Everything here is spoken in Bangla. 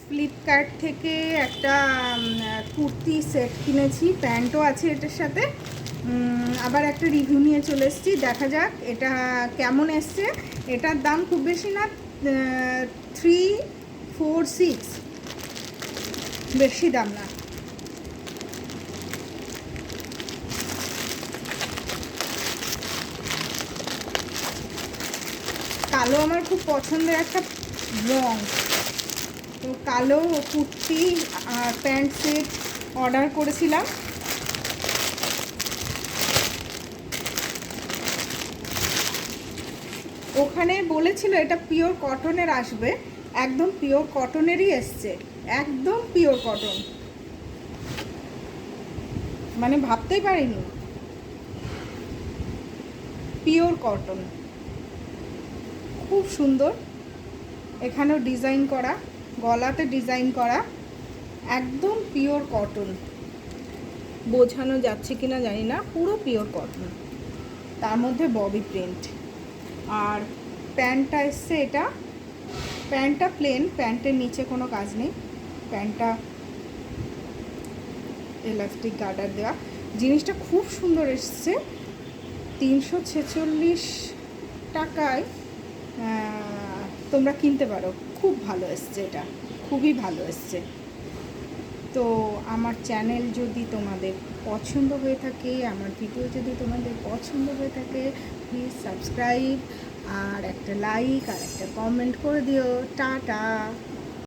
ফ্লিপকার্ট থেকে একটা কুর্তি সেট কিনেছি, প্যান্টও আছে এটার সাথে। আবার একটা রিভিউ নিয়ে চলে এসেছি, দেখা যাক এটা কেমন এসছে। এটার দাম খুব বেশি না, 346, বেশি দাম না। কালো আমার খুব পছন্দের একটা রং, তো কালো কুর্তি আর প্যান্ট সেট অর্ডার করেছিলাম। ওখানে বলেছিল এটা পিওর কটনের আসবে, একদম পিওর কটনেরই এসছে, একদম পিওর কটন, মানে ভাবতেই পারিনি, পিওর কটন, খুব সুন্দর। এখানেও ডিজাইন করা, গলাতে ডিজাইন করা, একদম পিওর কটন, বোঝানো যাচ্ছে কিনা জানি না, পুরো পিওর কটন, তার মধ্যে ববি প্রিন্ট। আর প্যান্টটা এসছে, এটা প্যান্টটা প্লেন, প্যান্টের নিচে কোনো কাজ নেই, প্যান্টটা এলাস্টিক গার্ডার দেওয়া। জিনিসটা খুব সুন্দর এসছে, 346 টাকায় তোমরা কিনতে পারো, খুব ভালো এসছে, এটা খুবই ভালো এসছে। তো আমার চ্যানেল যদি তোমাদের পছন্দ হয়ে থাকে, আমার ভিডিও যদি তোমাদের পছন্দ হয়ে থাকে, প্লিজ সাবস্ক্রাইব আর একটা লাইক আর একটা কমেন্ট করে দিও। টাটা।